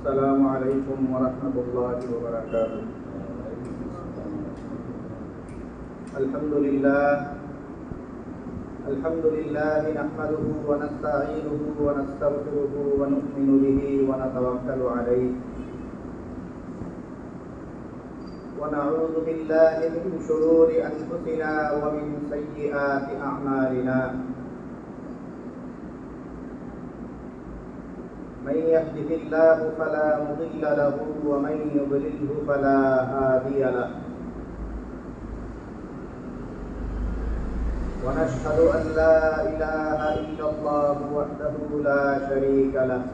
السلام عليكم ورحمة الله وبركاته. الحمد لله نحمده ونستعينه ونستغفره ونؤمن به ونتوكل عليه ونعوذ بالله من شرور أنفسنا ومن سيئات أعمالنا. من يهده الله فلا مضل له ومن يضلله فلا هادي له. ونشهد أن لا إله إلا الله وحده لا شريك له.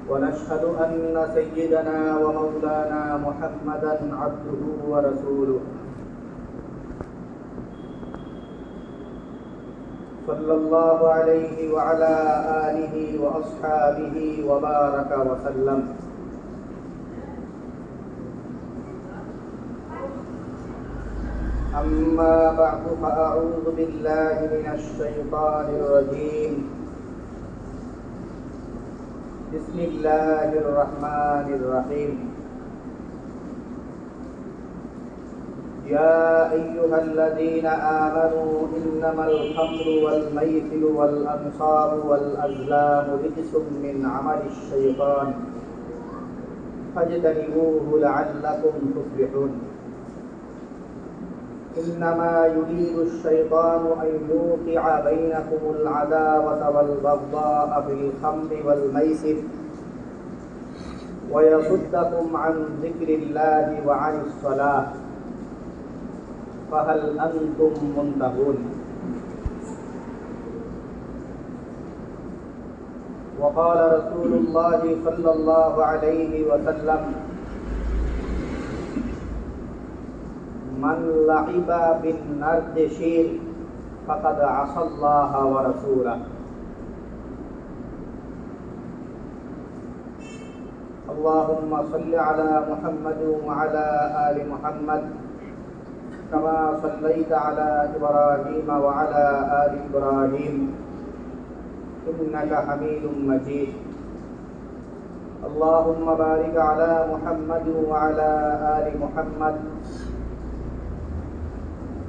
ونشهد أن سيدنا ومولانا محمدا عبده ورسوله صلى الله عليه وعلى آله وأصحابه وبارك وسلم. أما بعد فأعوذ بالله من الشيطان الرجيم. بسم الله الرحمن الرحيم. يا أيها الذين آمنوا إنما الخمر والميسر والأنصاب والأزلام رجس من عمل الشيطان فاجتنبوه لعلكم تفلحون. إنما يريد الشيطان أن يوقع بينكم العداوة والبغضاء في الخمر والميسر ويصدكم عن ذكر الله وعن الصلاة فهل أنتم منتهون. وقال رسول الله صلى الله عليه وسلم: من لعب بالنردشير فقد عصى الله ورسوله. اللهم صل على محمد وعلى آل محمد كما صليت على إبراهيم وعلى آل إبراهيم إنك حميد مجيد. اللهم بارك على محمد وعلى آل محمد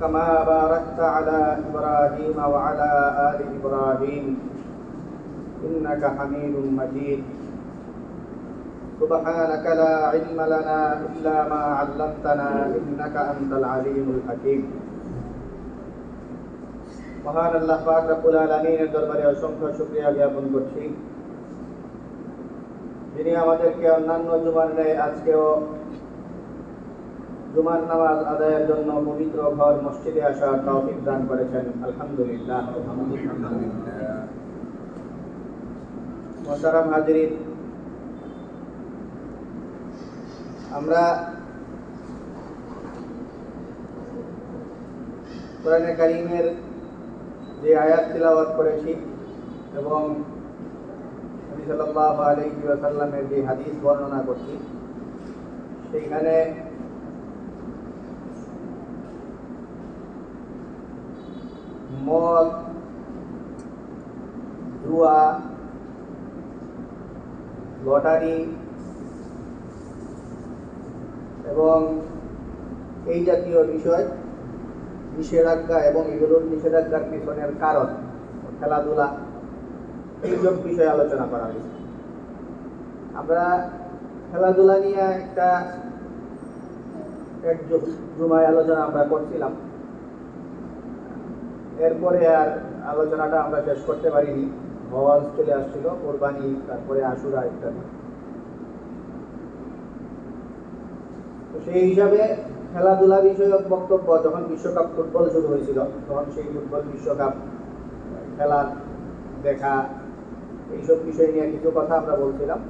كما باركت على إبراهيم وعلى آل إبراهيم إنك حميد مجيد. سبحانك لا علم لنا إلا ما علمتنا إنك أنت العليم الحكيم. মহান আল্লাহ পাক রব্বুল আলামিনের দরবারে অসংখ্য শুকরিয়া জ্ঞাপন করছি, যিনি আমাদেরকে অন্যান্য জুমার ন্যায় আজকেও জুমার নামাজ আদায়ের জন্য পবিত্র ঘর মসজিদে আসার তৌফিক দান করেছেন। আলহামদুলিল্লাহ। মুহতারাম হাজিরিন, আমরা কোরআনে কারীমের যে আয়াত তিলাওয়াত করেছি এবং নবী সাল্লাল্লাহু আলাইহি ওয়াসাল্লামের যে হাদিস বর্ণনা করছি, সেইখানে মদ, জুয়া, লটারি এবং এই জাতীয় বিষয় নিষেধাজ্ঞা এবং এগুলোর নিষেধাজ্ঞার পিছনের কারণ, খেলাধুলা, এইসব বিষয়ে আলোচনা করা হয়েছে। আমরা খেলাধুলা নিয়ে এক জুমায় আলোচনা আমরা করছিলাম, এরপরে আর আলোচনাটা আমরা শেষ করতে পারিনি। হওয়াজ চলে আসছিল, কোরবানি, তারপরে আশুরা ইত্যাদি। তো সেই হিসাবে খেলাধুলা বিষয়ক বক্তব্য, যখন বিশ্বকাপ ফুটবল শুরু হয়েছিল তখন সেই ফুটবল বিশ্বকাপ খেলা দেখা, এইসব বিষয় নিয়ে কিছু কথা আমরা বলছিলাম।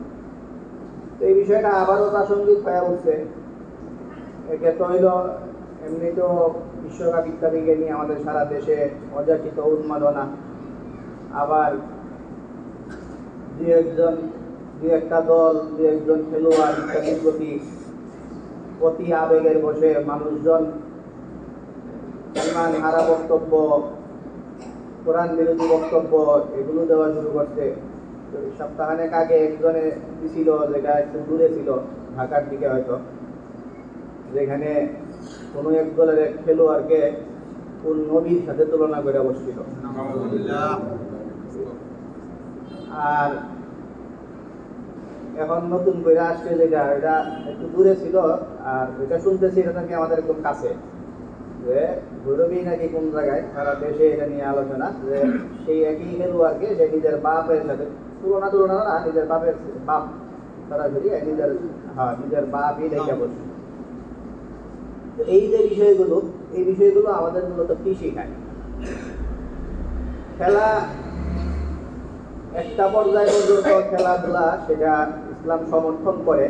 তো এই বিষয়টা আবারও প্রাসঙ্গিক হয়ে উঠছে। একে তো হইল এমনি তো বিশ্বকাপ ইত্যাদিকে নিয়ে আমাদের সারা দেশে অযাচিত উন্মাদনা, আবার দু একটা দল, দু একজন খেলোয়াড় ইত্যাদির প্রতি অতি আবেগের বসে মানুষজন ইমান হারা বক্তব্য, কোরআন বিরোধী বক্তব্য এগুলো দেওয়া শুরু করছে। তো সপ্তাহখানেক আগে একজনে দিছিল, যেটা একটু দূরে ছিল, ঢাকার দিকে হয়তো, যেখানে কোনো এক দলের এক খেলোয়াড়কে কোন নবীর সাথে তুলনা করে বসছিল। আর এখন নতুন করে আসছে যেটা, এটা একটু দূরে ছিল, আর এটা শুনতেছি এটা নাকি আমাদের একদম কাছে, যে ভৈরবী নাকি কোন জায়গায় সারা দেশে এটা নিয়ে আলোচনা, যে সেই একই খেলোয়াড়কে সে নিজের বাপের সাথে তুলনা না, নিজের বাপের বাপ সরাসরি নিজের বাপই লেখা বসে। তো এই যে বিষয়গুলো, এই বিষয়গুলো আমাদের মূলত কি শেখায়? খেলা একটা পর্যায় পর্যন্ত খেলাধুলা সেটা ইসলাম সমর্থন করে।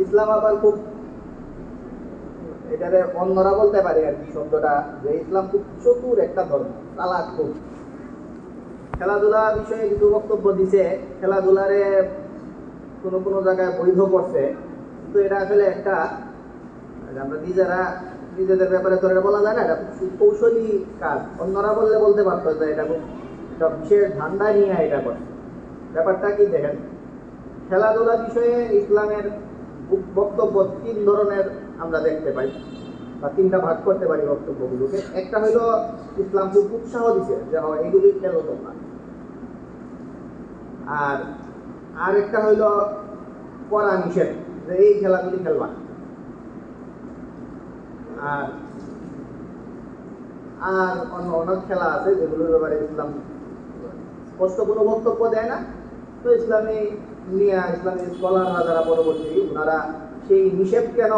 ইসলাম আবার খুব এটারে অন্যরা বলতে পারে আর কি শব্দটা, যে ইসলাম খুব চতুর একটা ধর্ম, চালাক খুব। খেলাধুলা বিষয়ে কিছু বক্তব্য দিছে, খেলাধুলারে কোনো কোনো জায়গায় বৈধ করছে, কিন্তু এটা আসলে একটা আমরা নিজেদের ব্যাপারে তো এটা বলা যায় না, এটা খুব কৌশলী কাজ। অন্যরা বলতে পারতো যে এটা খুব একটা বিশেষ ধান্দা নিয়ে এটা করে। ব্যাপারটা কি দেখেন, খেলাধুলা বিষয়ে ইসলামের বক্তব্য তিন ধরনের আমরা দেখতে পাই, বা তিনটা ভাগ করতে পারি বক্তব্যগুলোকে। একটা হইলো ইসলাম খুব উৎসাহ দিছে যে এগুলি খেলো তোমরা, আর একটা হইলো করা নিষেধ, যে এই খেলাগুলি খেলবা। আর আর অন্য অনেক খেলা আছে যেগুলোর ব্যাপারে ইসলাম স্পষ্ট কোনো বক্তব্য দেয় না। তো ইসলামী স্কলাররা যারা পরবর্তী, ওনারা সেই নিষেধ কেন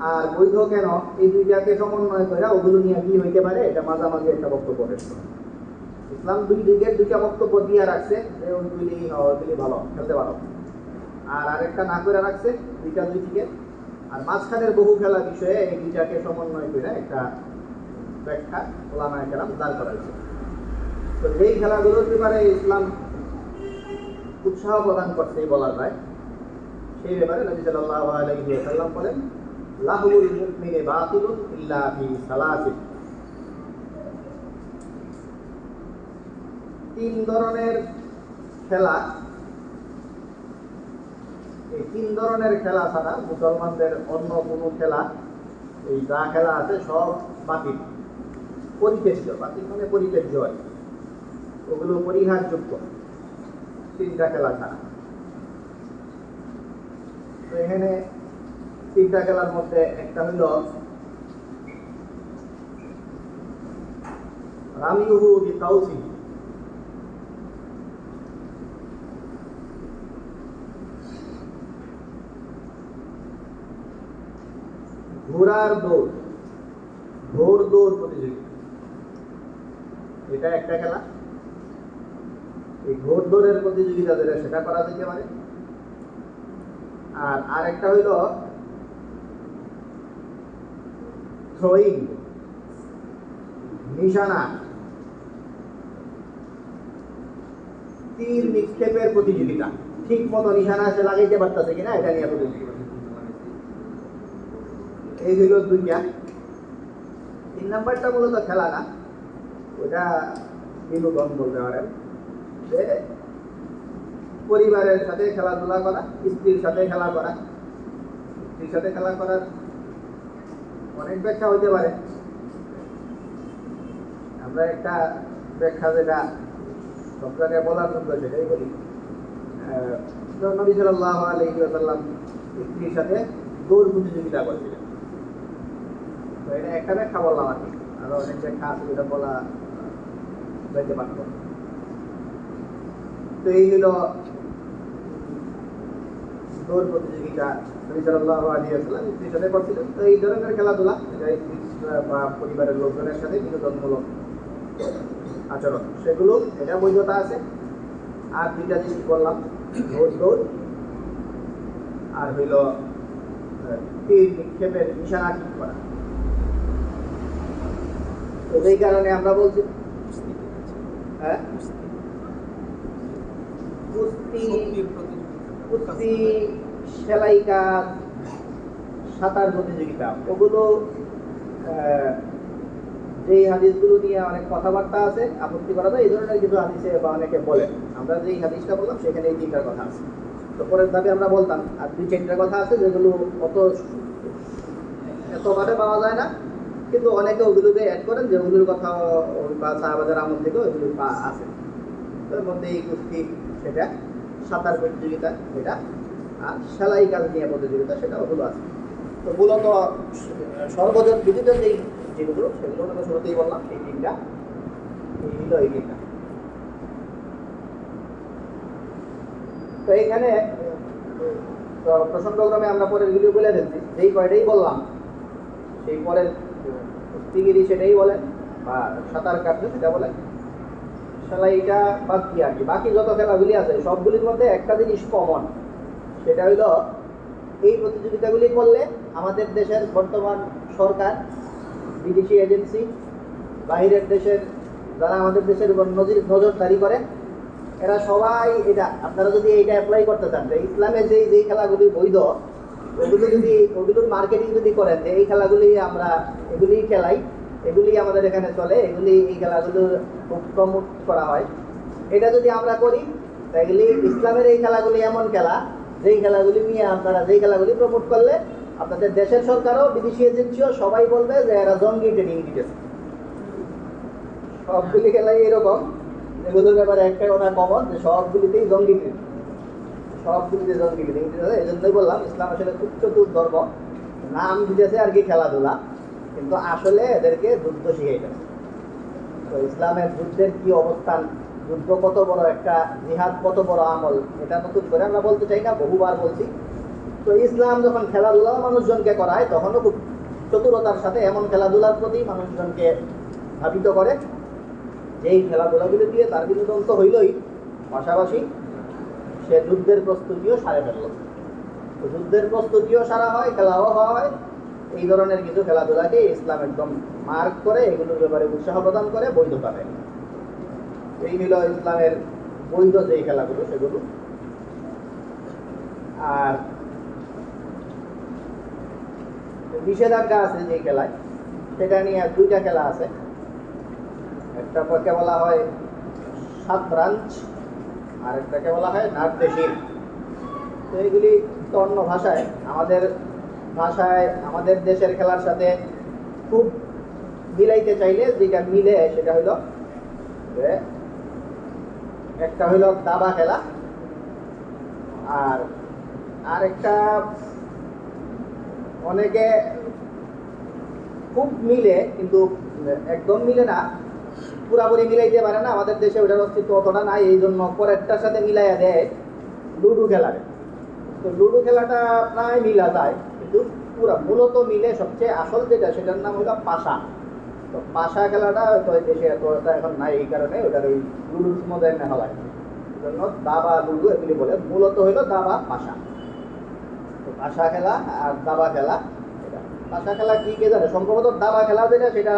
আর বৈধ কেন এই দুইটাকে সমন্বয় করে ওগুলো নিয়ে কি হইতে পারে, এটা মাঝামাঝি একটা বক্তব্য পেশ করে। ইসলাম দুই দিকের দুইটা বক্তব্য দিয়ে রাখছে, যে ওইগুলি ভালো, খেলতে ভালো, আর আরেকটা না করে রাখছে, দুইটা দুই দিকে। আর মাঝখানের বহু খেলা বিষয়ে এই দুইটাকে সমন্বয় করে একটা ব্যাখ্যা ওলামায়ে কেরাম দাঁড় করা হয়েছে। তো যেই খেলাগুলোর ব্যাপারে ইসলাম উৎসাহ প্রদান করছে বলা যায়, সেই ব্যাপারে নবী সাল্লাল্লাহু আলাইহি ওয়াসাল্লাম বলেন, লাহুল মুমিনি বাতিলুন ইল্লা ফি সালাসিন। তিন ধরনের খেলা, এই তিন ধরনের খেলা ছাড়া মুসলমানদের অন্য কোনো খেলা, এই যা খেলা আছে সব বাতিল, পরিত্যাজ্য। বাতিল মানে পরিত্যাজ্য হয়, ওগুলো পরিহারযোগ্য, তিনটা খেলা ছাড়া। তো এখানে তিনটা খেলার মধ্যে একটা হইল রামিউহু বিকাউসি, ঘোড়ার দৌড়, ঘোড় দৌড় প্রতিযোগিতা, এটা একটা খেলা। এই ঘোড় দৌড়ের প্রতিযোগিতা যেটা, সেটা করা যেতে পারে। আর আরেকটা হইল থ্রোয়িং, নিশানা, তীর নিক্ষেপের প্রতিযোগিতা, ঠিক মতো নিশানা সে লাগাইতে পারতেছে কিনা এটা নিয়ে প্রতিযোগিতা। এই হইল দুইটা। তিন নাম্বারটা মূলত খেলা না, ওটা বিনোদন বলতে পারেন, যে পরিবারের সাথে খেলাধুলা করা, স্ত্রীর সাথে খেলা করা। স্ত্রীর সাথে খেলা করার অনেক ব্যাখ্যা হইতে পারে। আমরা একটা ব্যাখ্যা যেটা সব জায়গায় বলার জন্য সেটাই বলি। নবী সাল্লাল্লাহু আলাইহি ওয়াসাল্লাম স্ত্রীর সাথে দৌড় প্রতিযোগিতা করেছিলেন। তো এটা একটা ব্যাখ্যা বললাম আর কি, আরো অনেক ব্যাখ্যা আছে যেটা বলা যাইতে পারত। তো এই হলো দৌড় প্রতিযোগিতা নবী সাল্লাল্লাহু আলাইহি ওয়াসাল্লাম স্ত্রীর সাথে করছিলেন। তো এই ধরনের খেলাধুলা এটা বা পরিবারের লোকজনের সাথে বিনোদনমূলক আচরণ, সেগুলো এটা বৈধতা আছে। আর দুইটা জিনিস বললাম, ঘোড় দৌড় আর হইল তীর নিক্ষেপের নিশানা ঠিক করা। তো এই কারণে আমরা বলছি কুস্তি, সেলাই কাজ, সাঁতার প্রতিযোগিতা, ওগুলো যে হাদিসগুলো নিয়ে অনেক কথাবার্তা আছে, আপত্তি করা যায় এই ধরনের কিছু হাদিসে বা অনেকে বলেন। আমরা যে হাদিসটা বললাম সেখানে এই তিনটার কথা আছে। তো পরের ধাপে আমরা বলতাম আর দুই চারটা কথা আছে যেগুলো এতভাবে পাওয়া যায় না, কিন্তু অনেকে ওগুলোকে অ্যাড করেন যে ওগুলোর কথা বা সাহাবাদের আমল থেকে ওইগুলো আছে। তার মধ্যে এই কুস্তি সেটা, সাঁতার প্রতিযোগিতা এটা, আর সেলাই কাজ নিয়ে প্রতিযোগিতা সেটা ওগুলো আছে। তো মূলত সর্বজন বিদিত যেগুলো সেগুলো আমরা শুরুতেই বললাম এই তিনটা, এই তিনটা। তো এইখানে প্রসঙ্গক্রমে আমরা পরের ভিডিও বলে ফেলছি, যেই কয়টাই বললাম সেই পরের কুস্তিগিরি সেটাই বলেন, বা সাঁতার কাটলে সেটা বলেন, সেলাইটা বাদ কি আর কি বাকি যত খেলাগুলি আছে সবগুলির মধ্যে একটা জিনিস কমন, সেটা হইল এই প্রতিযোগিতাগুলি করলে আমাদের দেশের বর্তমান সরকার, বিদেশি এজেন্সি, বাইরের দেশের যারা আমাদের দেশের উপর নজরদারি করে, এরা সবাই এটা, আপনারা যদি এইটা অ্যাপ্লাই করতে চান যে ইসলামে যেই খেলাগুলি বৈধ ওগুলোর মার্কেটিং যদি করেন যে এই খেলাগুলি আমরা এগুলি খেলাই, এগুলি আমাদের এখানে চলে, এই খেলাগুলো খুব প্রমোট করা হয়, এটা যদি আমরা করি তাহলে ইসলামের এই খেলাগুলি এমন খেলা যেই খেলাগুলি নিয়ে আপনারা যেই খেলাগুলি প্রমোট করলে আপনাদের দেশের সরকারও বিদেশি এজেন্সিও সবাই বলবে যে এরা জঙ্গি ট্রেনিং দিতেছে। সবগুলি খেলাই এরকম, এগুলোর ব্যাপারে একটা কথা কমন যে সবগুলিতেই জঙ্গি ট্রেনিং, সবগুলিতে জঙ্গি ট্রেনিং দিতেছে। এই জন্যই বললাম ইসলাম আসলে খুব চতুর ধর্ম, নাম দিতেছে আর কি খেলাধুলা, কিন্তু আসলে এদেরকে যুদ্ধ শিখাইতেছে। তো ইসলামের যুদ্ধের কি অবস্থান, যুদ্ধ কত বড় একটা জিহাদ, কত বড় আমল, এটা নতুন করে আমরা বলতে চাই না, বহুবার বলছি। তো ইসলাম যখন খেলাধুলা মানুষজনকে করায় তখনও খুব চতুরতার সাথে এমন খেলাধুলার প্রতি মানুষজনকে ধাবিত করে যেই খেলাধুলাগুলি দিয়ে তার বিনোদন তো হইলই, পাশাপাশি সে যুদ্ধের প্রস্তুতিও সারে ফেলল। তো যুদ্ধের প্রস্তুতিও সারা হয়, খেলাও হয়, এই ধরনের কিছু খেলাধুলাকে ইসলাম একদম মার্ক করে, এগুলোর ব্যাপারে উৎসাহ প্রদান করে, বৈধতা দেয়। এই হল ইসলামের বৈধ যেই খেলাগুলো সেগুলো। আর নিষেধাজ্ঞা আছে যে খেলায়, সেটা নিয়ে দুইটা খেলা আছে। একটাকে বলা হয় শাতরাঞ্জ, আর একটাকে বলা হয় নার্দেশির। তো এইগুলি তো অন্য ভাষায়, আমাদের দেশের খেলার সাথে খুব মিলাইতে চাইলে যেটা মিলে সেটা হইল একটা হইল দাবা খেলা, আর একটা অনেকে খুব মিলে কিন্তু একদম মিলে না, পুরাপুরি মিলাইতে পারে না, আমাদের দেশে ওটার অস্তিত্ব অতটা নাই, এই জন্য পরেরটার সাথে মিলাইয়া দেয় লুডু খেলারে। তো লুডু খেলাটা প্রায় মিলা যায়, কিন্তু পুরা মূলত মিলে সবচেয়ে আসল যেটা সেটার নাম হলো পাশা। তো পাশা খেলাটা হয়তো দেশে এতটা এখন নাই, এই কারণে ওটার ওই লুডুর মধ্যে নেওয়া হয়, এই জন্য দাবা লুডু এগুলি বলে, মূলত হইলো দাবা পাশা। তো পাশা খেলা আর দাবা খেলা, পাশা খেলা কি কে জানে? সম্ভবত দাবা খেলা যেটা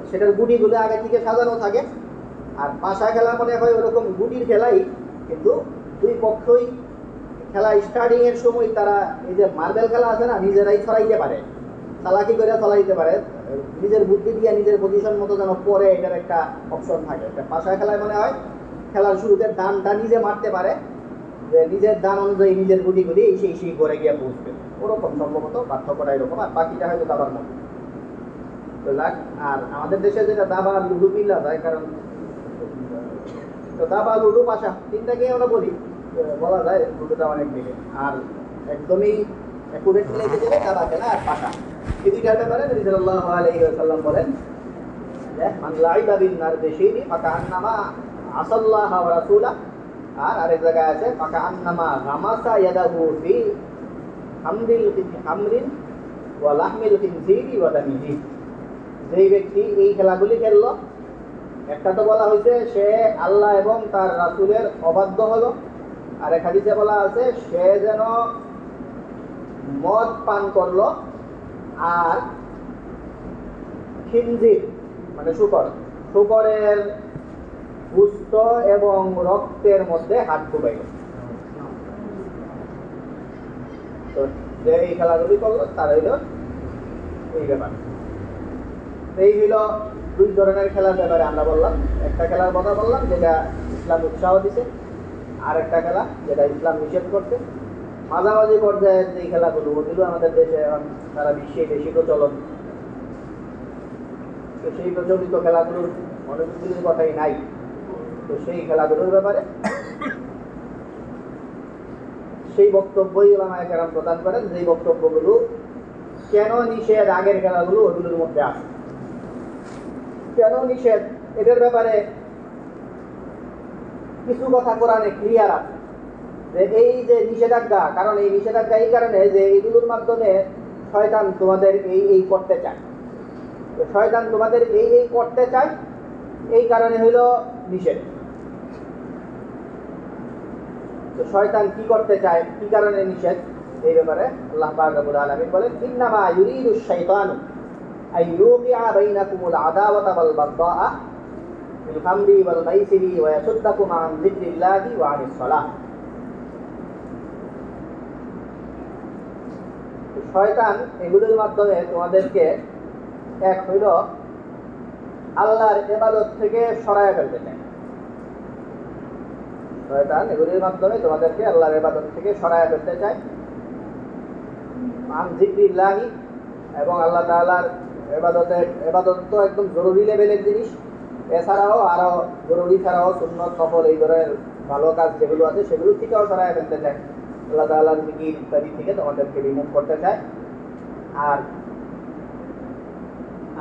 সেটার গুটিগুলো আগে থেকে সাজানো থাকে, আর পাশা খেলা মনে হয় ওরকম গুটির খেলাই, কিন্তু দুই পক্ষই খেলা স্টার্টিং এর সময় তারা এই যে মার্বেল খেলা আছে না, নিজেরাই ছড়াইতে পারে, চালাকি করে ছড়াইতে পারে, নিজের বুদ্ধি দিয়ে নিজের পজিশন মতো যেন পরে এটার একটা অপশন থাকে। একটা পাশা খেলায় মনে হয় খেলার শুরুতে দানটা নিজে মারতে পারে, যে নিজের দান অনুযায়ী নিজের গুটিগুলি সেই করে গিয়ে পৌঁছবে, ওরকম সম্ভবত পার্থক্যটা এরকম, আর বাকিটা হয়তো দাবার মতো। তো আর আমাদের দেশে যেটা দাবা লুডু মিলা যায়, কারণ তো দাবা লুডু পাশা তিনটাকেই আমরা বলা যায় লুডুটা অনেক মিলে, আর একদমই অ্যাকুরেট মিলাইতে গেলে দাবা খেলা আর পাশা, এই দুইটার ব্যাপারে নবী সাল্লাল্লাহু আলাইহি ওয়াসাল্লাম বলেন যে মান লাইবা বিন নারদেশিনি ফাকান্নামা আসাল্লাহ ওয়া রাসূলা, আর আরেক জায়গায় আছে ফাকান্নামা গামাসা ইয়াদাহু ফি হামরিন ওয়া লাহমিল খিনজিরি ওয়া দামিহি। যেই ব্যক্তি এই খেলাগুলি খেললো, একটা তো বলা হয়েছে সে আল্লাহ এবং তার রাসূলের অবাধ্য হলো, আর এক হাদিসে বলা আছে সে যেন মদ পান করলো আর খিনজির মানে শুকরের গোশত এবং রক্তের মধ্যে হাত ঢুকাইল। তো যে এই খেলাগুলি করলো তার হইল এই ব্যাপার। এই হইল দুই ধরনের খেলার ব্যাপারে আমরা বললাম। একটা খেলার কথা বললাম যেটা ইসলাম উৎসাহ দিছে, আর একটা খেলা যেটা ইসলাম নিষেধ করছে। মাঝামাঝি পর্যায়ের যে খেলাগুলো, ওগুলো আমাদের দেশে এখন সারা বিশ্বে বেশি প্রচলন। তো সেই প্রচলিত খেলাগুলোর অনেকগুলির কথাই নাই। তো সেই খেলাগুলোর ব্যাপারে সেই বক্তব্যই ওলামায়ে কেরাম প্রদান করেন, যেই বক্তব্যগুলো কেন নিষেধ আগের খেলাগুলো ওগুলোর মধ্যে আছে, কেন নিষেধ এদের ব্যাপারে কিছু কথা কোরআনে ক্লিয়ার আছে। যে এই যে নিষেধাজ্ঞা, কারণ এই নিষেধাজ্ঞা এই কারণে যে এইগুলোর মাধ্যমে শয়তান তোমাদের এই করতে চায়। তো শয়তান তোমাদের এই করতে চায়, এই কারণে হইল নিষেধ। তো শয়তান কি করতে চায়, কি কারণে নিষেধ, এই ব্যাপারে আল্লাহ পাক রব্বুল আলামিন বলেন, ইন্নামা ইউরিদুশ শাইতানু আন ইউকিআ বাইনাকুমুল আদাওয়াতা ওয়াল বাগদাআ ফিল খামরি ওয়াল মাইসিরি ওয়া ইয়াসুদ্দাকুম আন যিকরিল্লাহি ওয়া আনিস সালাহ। শয়তান এগুলোর মাধ্যমে তোমাদেরকে এক হইল আল্লাহর ইবাদত থেকে সরায় ফেলতে চায়। শয়তান এগুলির মাধ্যমে তোমাদেরকে আল্লাহর ইবাদত থেকে সরায় ফেলতে চায়। আন যিকরিল্লাহি, এবং আল্লাহ তাআলার ইবাদত তো একদম জরুরি লেভেলের জিনিস। এছাড়াও আরো জরুরি ছাড়াও সুন্নত, নফল, এই ধরনের ভালো কাজ যেগুলো আছে সেগুলো থেকেও সরায় ফেলতে চায়। আল্লাহ তাআলার জিকির ইত্যাদি থেকে তোমাদেরকে রিমুভ করতে চায়। আর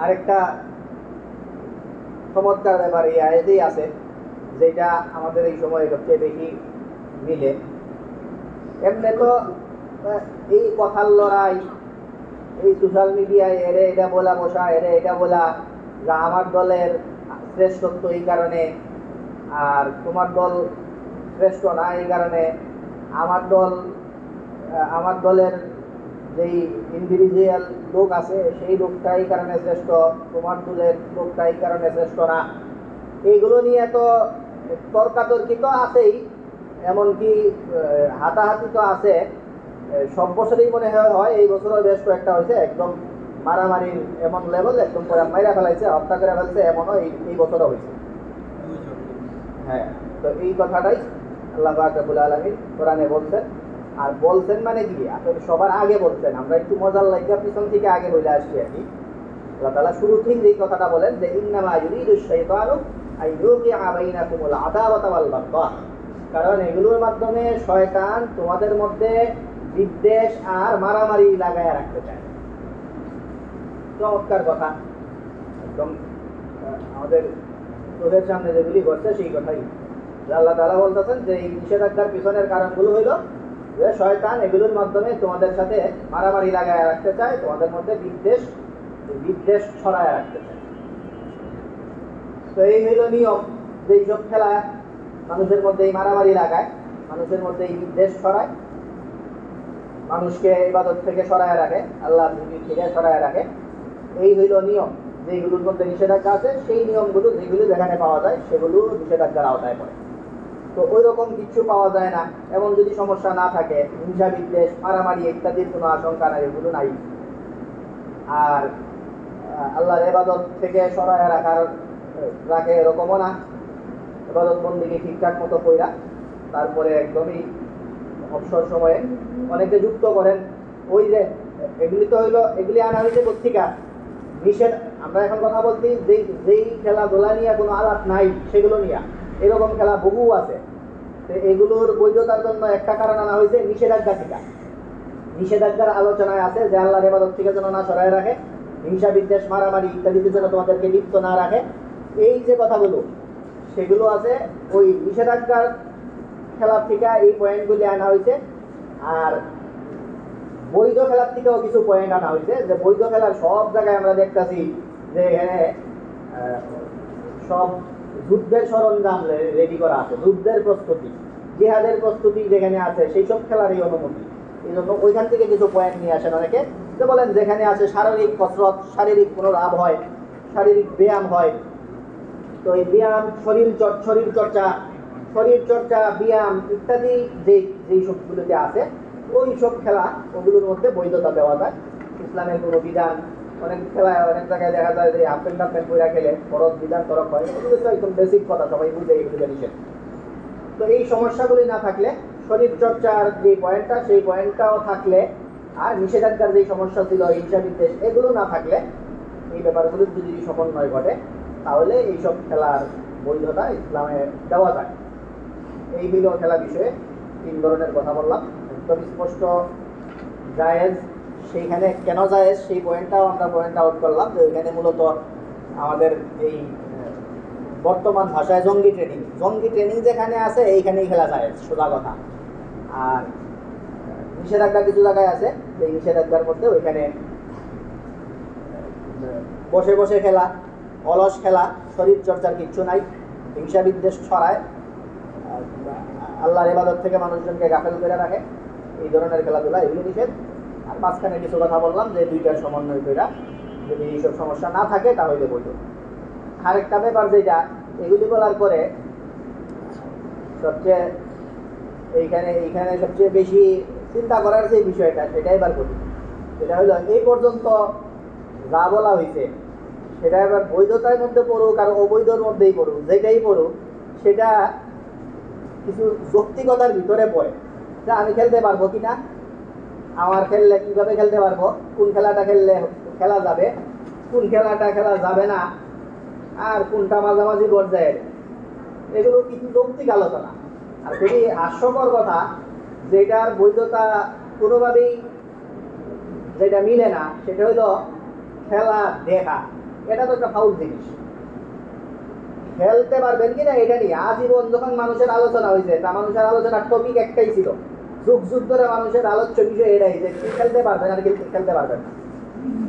আরেকটা চমৎকার ব্যাপার এই আয়াতেই আছে, যেটা আমাদের এই সময়ে সবচেয়ে বেশি মিলে। এমনি তো এই কথার লড়াই, এই সোশ্যাল মিডিয়ায় এরে এটা বলা বসা, এরে এটা বলা যে আমার দলের শ্রেষ্ঠত্ব এই কারণে, আর তোমার দল শ্রেষ্ঠ না এই কারণে, আমার দলের যেই ইন্ডিভিজুয়াল লোক আছে সেই লোকটা এই কারণে শ্রেষ্ঠ, তোমার দলের লোকটা এই কারণে শ্রেষ্ঠ না। এইগুলো নিয়ে তো তর্কাতর্কি তো আছেই, এমনকি হাতাহাতি তো আছে। সব বছরই মনে হয়, এই বছরও বেশ কয়েকটা হয়েছে, একদম মারামারির এমন লেভেল, একদম করে মাইরা ফেলাইছে, হত্যা করে ফেলছে, এমনও এই বছরও হয়েছে। হ্যাঁ, তো এই কথাটাই আল্লাহ পাক রব্বুল আলামিন কোরআনে বলছেন। আর বলছেন মানে কি, আসলে সবার আগে বলছেন, আমরা একটু মজার লাগিয়া পিছন থেকে আগে বলে আসছি আর কি। আল্লাহ তাআলা শুরুতেই এই কথাটা বলেন যে ইন্নামা ইউরিদুশ শাইতানু আন ইউকিআ বাইনাকুমুল আদাওয়াতা ওয়াল বাগদা, কারণ এগুলোর মাধ্যমে শয়তান তোমাদের মধ্যে বিদ্বেষ আর মারামারি লাগায় রাখতে চায়। চমৎকার কথা, একদম আমাদের চোখের সামনে যেগুলি ঘটছে সেই কথাই আল্লাহ তাআলা বলতেছেন যে এই নিষেধাজ্ঞার পিছনের কারণগুলো হইল যে শয়তান এগুলোর মাধ্যমে তোমাদের সাথে মারামারি লাগায় রাখতে চায়, তোমাদের মধ্যে বিদ্বেষ ছড়ায় রাখতে চায়। তো এই হইল নিয়ম, যে এইসব খেলা মানুষের মধ্যে এই মারামারি লাগায়, মানুষের মধ্যে এই বিদ্বেষ ছড়ায়, মানুষকে ইবাদত থেকে সরায় রাখে, আল্লাহর জিকির থেকে সরায় রাখে। এই হইল নিয়ম, যেগুলোর মধ্যে নিষেধাজ্ঞা আছে সেই নিয়মগুলো যেগুলো যেখানে পাওয়া যায় সেগুলো নিষেধাজ্ঞার আওতায় পড়ে। তো ওই রকম কিছু পাওয়া যায় না, এমন যদি সমস্যা না থাকে, হিংসা বিদ্বেষ মারামারি ইত্যাদির কোনো আশঙ্কা নাই, এগুলো নাই। আর আল্লাহর ইবাদত থেকে সরায় রাখে এরকমও না, ইবাদত বন্দেগী ঠিকঠাক মতো কইরা তারপরে একদমই অবসর সময়ে অনেকে যুক্ত করেন। ওই যে এগুলি তো হইলো, এগুলি আনা হয়েছে পত্রিকা নিষেধ। আমরা এখন কথা বলছি যেই খেলাধুলা নিয়ে কোনো আলাপ নাই সেগুলো নিয়ে, এরকম খেলা বহু আছে। তো এগুলোর বৈধতার জন্য একটা কারণ আনা হয়েছে নিষেধাজ্ঞা টিকা। নিষেধাজ্ঞার আলোচনায় আছে যে আল্লাহর ইবাদত থেকে যেন না সরায় রাখে, হিংসা বিদ্বেষ মারামারি ইত্যাদিতে যেন তোমাদেরকে লিপ্ত না রাখে, এই যে কথাগুলো সেগুলো আছে ওই নিষেধাজ্ঞার খেলার থেকে এই পয়েন্টগুলি আনা হয়েছে। আর বৈধ খেলার থেকেও কিছু পয়েন্ট আনা হয়েছে, যে বৈধ খেলার সব জায়গায় আমরা দেখতেছি যে এখানে সব যুদ্ধের সরঞ্জাম রেডি করা আছে, যুদ্ধের প্রস্তুতি, জিহাদের প্রস্তুতি যেখানে আছে সেই সব খেলারই অনুমতি। এই জন্য ওইখান থেকে কিছু পয়েন্ট নিয়ে আসেন অনেকে, যে বলেন যেখানে আছে শারীরিক কসরত, শারীরিক কোনো লাভ হয়, শারীরিক ব্যায়াম হয়, তো এই ব্যায়াম, শরীর চর্চা, ব্যায়াম ইত্যাদি যেই সবগুলোতে আছে ওই সব খেলা ওগুলোর মধ্যে বৈধতা দেওয়া যায়। ইসলামের কোনো বিধান অনেক খেলায় অনেক জায়গায় দেখা যায় যে হাফ প্যান্ট পরে খেলে খরচ বিধান তরফ হয়, এগুলো তো একদম বেসিক কথা, সবাই বুঝে এগুলো নিষেধ। তো এই সমস্যাগুলি না থাকলে, শরীর চর্চার যে পয়েন্টটা সেই পয়েন্টটাও থাকলে, আর নিষেধাজ্ঞার যে সমস্যা ছিল হিংসা বিদ্বেষ এগুলো না থাকলে, এই ব্যাপারগুলোর যদি সমন্বয় ঘটে তাহলে এইসব খেলার বৈধতা ইসলামে দেওয়া যায়। এই হইল খেলা বিষয়ে 3 ধরনের কথা বললাম, একদম স্পষ্ট জায়েজ। সেইখানে কেন জায়েজ সেই পয়েন্টটাও আমরা পয়েন্ট আউট করলাম, যে ওইখানে মূলত আমাদের এই বর্তমান ভাষায় জঙ্গি ট্রেনিং যেখানে আছে এইখানেই খেলা যায়, সোজা কথা। আর নিষেধাজ্ঞা কিছু জায়গায় আছে, যে নিষেধাজ্ঞার মধ্যে ওইখানে বসে বসে খেলা, অলস খেলা, শরীর চর্চার কিচ্ছু নাই, হিংসা বিদ্বেষ ছড়ায়, আল্লাহর ইবাদত থেকে মানুষজনকে গাফেল করে রাখে, এই ধরনের খেলাধুলা, এগুলো নিষেধ। আর মাঝখানে কিছু কথা বললাম যে দুইটার সমন্বয় করে যদি এইসব সমস্যা না থাকে তাহলে বলব। আরেকটা ব্যাপার যেটা, এগুলি বলার পরে সবচেয়ে এইখানে সবচেয়ে বেশি চিন্তা করার যে বিষয়টা সেটা এবার বলি। সেটা হলো এই পর্যন্ত যা বলা হয়েছে সেটা এবার বৈধতার মধ্যে পড়ুক আর অবৈধর মধ্যেই পড়ুক, যেটাই পড়ুক সেটা কিছু যৌক্তিকতার ভিতরে পড়ে, যে আমি খেলতে পারবো কিনা, আমার খেললে কীভাবে খেলতে পারবো, কোন খেলাটা খেললে খেলা যাবে, কোন খেলাটা খেলা যাবে না, আর কোনটা মাঝামাঝি পর্যায়ের, এগুলো কিছু যৌক্তিক আলোচনা। আর খুবই হাস্যকর কথা, যেটার বৈধতা কোনোভাবেই যেটা মিলে না, সেটা হলো খেলা দেখা। এটা তো একটা ফাউল জিনিস। খেলতে পারবেন কিনা এটা নিয়ে আজীবন যখন মানুষের আলোচনা হয়েছে, তা মানুষের আলোচনার টপিক একটাই ছিল, যুগ যুগ ধরে মানুষের আলোচ্য বিষয় এটাই, যে কি খেলতে পারবেন আর খেলতে পারবেন না।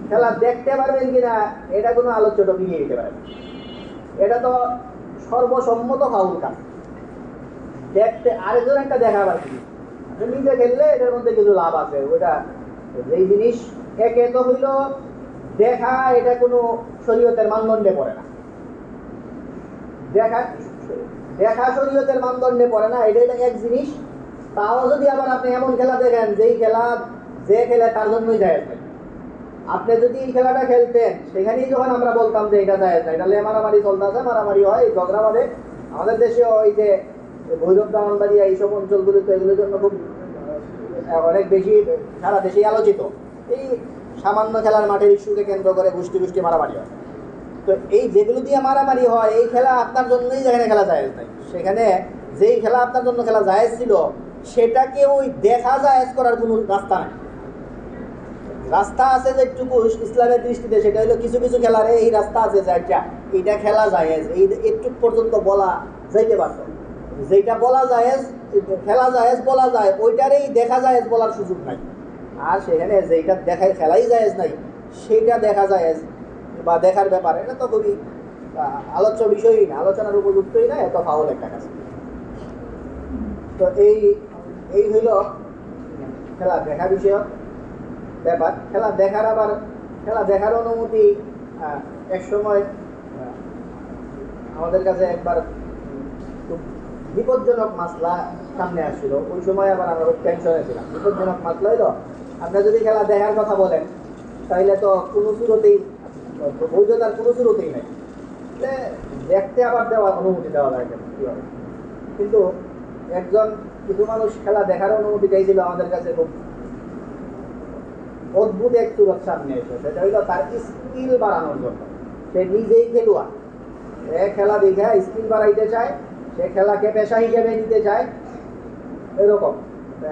খেলা দেখতে পারবেন কিনা এটা কোনো আলোচ্য টপিকই দিতে পারে না। এটা তো সর্বসম্মত ফাউল কাজ। দেখতে আরেকজন একটা দেখা পাচ্ছি, নিজে খেললে এটার মধ্যে কিছু লাভ আছে, ওইটা যেই জিনিস একে তো হইল দেখা, এটা কোনো শরীয়তের মানদণ্ডে পড়ে না, দেখা শরীয়তের মানদণ্ডে পড়ে না, এটা এক জিনিস। তাও যদি আবার আপনি এমন খেলা দেখেন যে খেলে তার জন্যই যায়, আপনি যদি এই খেলাটা খেলতেন সেখানেই যখন আমরা বলতাম যে এটা যায় না, এটা মারামারি চলতেছে, মারামারি হয়, ঝগড়া বাঁধে। আমাদের দেশে ওই যে ভৈরব ব্রাহ্মণবাড়িয়া এইসব অঞ্চলগুলো তো এগুলোর জন্য খুব অনেক বেশি সারা দেশেই আলোচিত। এই সামান্য খেলার মাঠের ইস্যুকে কেন্দ্র করে গোষ্ঠী মারামারি হয়। তো এই যেগুলো দিয়ে মারামারি হয়, এই খেলা আপনার জন্যই যেখানে খেলা জায়েজ নাই, সেখানে যেই খেলা আপনার জন্য খেলা জায়েজ ছিল সেটাকে ওই দেখা জায়েজ করার কোনো রাস্তা নাই। রাস্তা আছে যেটুকু ইসলামের দৃষ্টিতে, সেটা হলো কিছু কিছু খেলার এই রাস্তা আছে যে এইটা খেলা জায়েজ, এই একটু পর্যন্ত বলা যাইতে পারত, যেটা বলা জায়েজ, খেলা জায়েজ বলা যায়, ওইটারই দেখা জায়েজ বলার সুযোগ নাই। আর সেখানে যেইটা দেখায় খেলাই জায়েজ নাই, সেইটা দেখা জায়েজ বা দেখার ব্যাপারে, এটা তো খুবই আলোচ্য বিষয়ই না, আলোচনার উপযুক্তই না, এত ফাউল একটা কাজ। তো এই হইল খেলা দেখা বিষয়ক ব্যাপার। খেলা দেখার অনুমতি এক সময় আমাদের কাছে একবার খুব বিপজ্জনক মাসলা সামনে আসছিল, ওই সময় আবার আমরা খুব টেনশনে ছিলাম। বিপজ্জনক মাসলা হইল, আপনারা যদি খেলা দেখার কথা বলেন তাহলে তো কোনো শুরুতেই বৈধতার কোনো শুরুতেই নাই, দেখতে আবার অনুমতি দেওয়া যায় কেন, কীভাবে? কিন্তু কিছু মানুষ খেলা দেখার অনুমতি চাইছিল আমাদের কাছে, খুব অদ্ভুত এক সুরত সামনে এসে, সেটা হইল তার স্কিল বাড়ানোর জন্য। সে নিজেই খেলোয়াড়, খেলা দেখে স্কিল বাড়াইতে চায়, সে খেলাকে পেশা হিসেবে নিতে চায়, এরকম।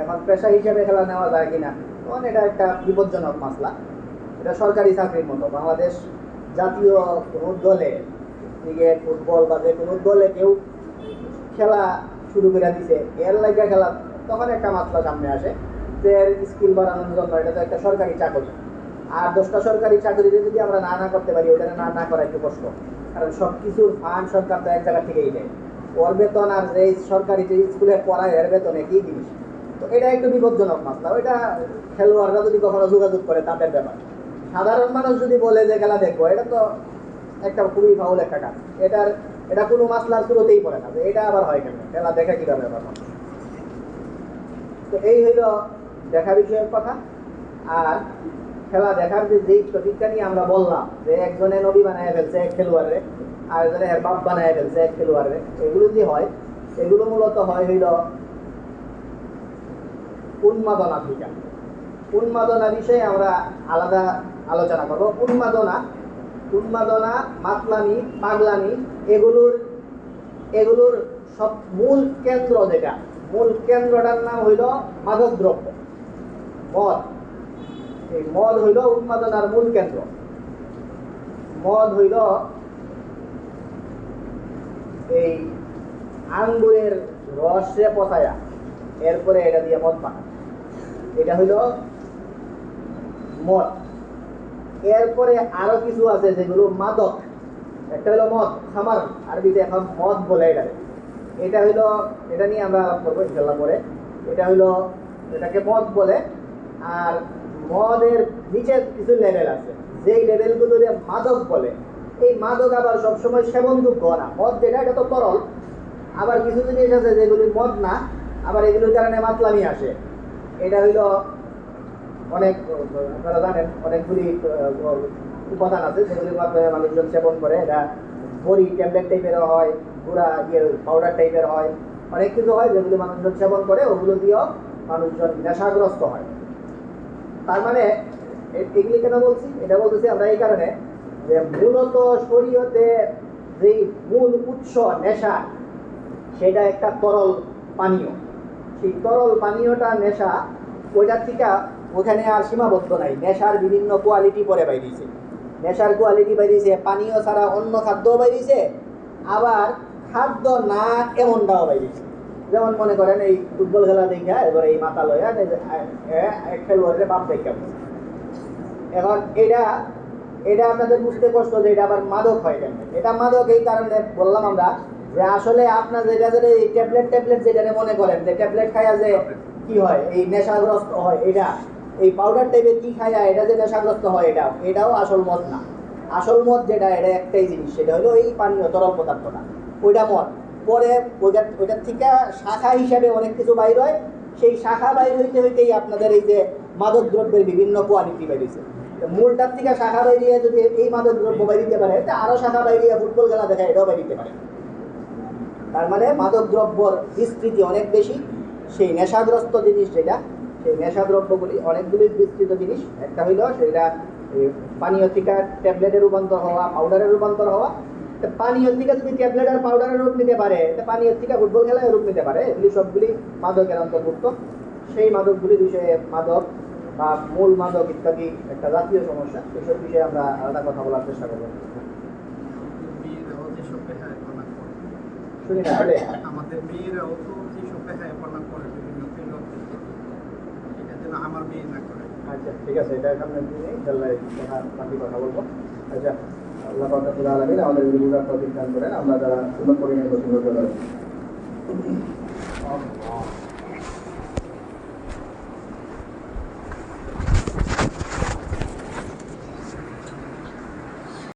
এখন পেশা হিসেবে খেলা নেওয়া যায় কিনা, তখন এটা একটা বিপজ্জনক মাসলা। এটা সরকারি চাকরির মতো। বাংলাদেশ জাতীয় কোনো দলে, ক্রিকেট, ফুটবল বা যে কোনো দলে কেউ খেলা শুরু করে দিছে, এর লাগে খেলা, তখন একটা মাসলা সামনে আসে যে স্কিল বাড়ানোর জন্য। এটা তো একটা সরকারি চাকরি, আর 10টা সরকারি চাকরিতে যদি আমরা না করতে পারি, ওটা না করা একটু কষ্ট, কারণ সব কিছুর ফান্ড সরকার তো এক জায়গা থেকেই দেয়। ওর বেতন আর যে সরকারি যে স্কুলে পড়ায় এর বেতন একই জিনিস। তো এটা একটু বিপজ্জনক মাসলা। ওইটা খেলোয়াড়রা যদি কখনো যোগাযোগ করে তাদের ব্যাপার। সাধারণ মানুষ যদি বলে যে খেলা দেখবো, এটা তো একটা খুবই ফাউল একটা কাজ। এটা কোনো মাসলার শুরুতেই পড়ে না, এটা আবার হয় কেন, খেলা দেখা কিভাবে ব্যাপার। তো এই হইল দেখা বিষয়ের কথা। আর খেলা দেখার যে যেই টপিকটা নিয়ে আমরা বললাম যে একজনে নবী বানায় ফেলছে এক খেলোয়াড়ে, আর একজনে বাপ বানায় ফেলছে এক খেলোয়াড়ে, এগুলো যে হয় এগুলো মূলত হয় হইল উন্মাদনা থেকে। উন্মাদনা বিষয়ে আমরা আলাদা আলোচনা করব। উন্মাদনা, মাতলামি, পাগলামি, এগুলোর সব মূল কেন্দ্র যেটা, মূল কেন্দ্রটার নাম হইল মাদক দ্রব্য, মদ। এই মদ হইল উন্মাদনার মূল কেন্দ্র। মদ হইল এই আঙ্গুরের রসে পচায়া এরপরে এটা দিয়ে মদ বানায়, এটা হইল মদ। এরপরে আরো কিছু আছে যেগুলো মাদক। একটা হইলো মদ, খামার, আরবিতে এখন মদ বলে এটা। এটা হইলো, এটা নিয়ে আমরা আলাপ করবো ইনশাল্লাহ পরে। এটা হইলো, এটাকে মদ বলে। আর মদের নিচের কিছু লেভেল আছে, যেই লেভেলগুলো মাদক বলে। এই মাদক আবার সবসময় সেবনযোগ্য না। মদ যেটা, এটা তো তরল। আবার কিছু জিনিস আছে যেগুলি মদ না, আবার এগুলোর কারণে মাতলামি আসে। এটা হইলো অনেক, আপনারা জানেন অনেকগুলি উপাদান আছে যেগুলির মাধ্যমে মানুষজন সেবন করে। এটা বড়ি ট্যাবলেট টাইপের হয়, গুঁড়া পাউডার টাইপের হয়, অনেক কিছু হয় যেগুলি মানুষজন সেবন করে, ওগুলো দিয়েও মানুষজন নেশাগ্রস্ত হয়। তার মানে এগুলি কেন বলছি? এটা বলতেছি আমরা এই কারণে যে মূলত শরীয়তে যেই মূল উৎস নেশা, সেটা একটা তরল পানীয়। সেই তরল পানীয়টা নেশা, ওইটার থেকে ওখানে আর সীমাবদ্ধ নাই। নেশার বিভিন্ন কোয়ালিটি পরে বাইরেছে। নেশার কোয়ালিটি বাইরেছে পানীয় ছাড়া অন্য খাদ্যও বাইরেছে, আবার খাদ্য না এমনটাও বাইরেছে। যেমন মনে করেন এই ফুটবল খেলা দেখা এবার এই মাথা লয়া খেলোয়াড়ের বাপ দেখা। এখন এটা আপনাদের বুঝতে কষ্ট যে এটা আবার মাদক হয় কেন। এটা মাদক এই কারণে বললাম আমরা যে আসলে আপনার যেটা এই ট্যাবলেট যেটা মনে করেন যে ট্যাবলেট খাইয়া যে কি হয় এই নেশাগ্রস্ত হয়, এটা এই পাউডার টাইপের কি খাইয়া এটা যে নেশাগ্রস্ত হয়, এটাও আসল মদ না। আসল মদ যেটা, এটা একটাই জিনিস, সেটা হলো এই পানীয় তরল পদার্থটা, ওইটা মদ। পরে ওইটার থেকে শাখা হিসাবে অনেক কিছু বাইর হয়। সেই শাখা বাইর হইতেই আপনাদের এই যে মাদক দ্রব্যের বিভিন্ন কোয়ালিটি বাইরেছে। মূলটার থেকে শাখা বাইরিয়ে যদি এই মাদক দ্রব্য বাইরিতে পারে, আরো শাখা বাইরিয়ে ফুটবল খেলা দেখা এটাও বাইরিতে পারে। তার মানে মাদক দ্রব্যর বিস্তৃতি অনেক বেশি। সেই নেশাগ্রস্ত জিনিস যেটা, সেই নেশাদ্রব্যগুলি অনেকগুলি বিস্তৃত জিনিস। একটা হইল সেটা পানীয় থেকে ট্যাবলেটের রূপান্তর হওয়া, পাউডারের রূপান্তর হওয়া। পানীয় থেকে যদি ট্যাবলেট আর পাউডারের রূপ নিতে পারে, পানীয় থেকে ফুটবল খেলায় রূপ নিতে পারে, এগুলি সবগুলি মাদকের অন্তর্ভুক্ত। সেই মাদকগুলি বিষয়ে মাদক বা মূল মাদক ইত্যাদি একটা জাতীয় সমস্যা, এসব বিষয়ে আমরা আলাদা কথা বলার চেষ্টা করবো। শুনি না বলে আমাদের মেয়েরাও তো যেসব বেহায়াপনা করে বিভিন্ন এটা যেন আমার মেয়ে না করে। আচ্ছা ঠিক আছে, এটা এখন ইনশাআল্লাহ বাকি কথা বলবো। আচ্ছা, আল্লাহ পাক রব্বুল আলামিন আমাদের বুঝার তৌফিক দান করেন। আমরা যারা সুন্নাত পরিণয় করতে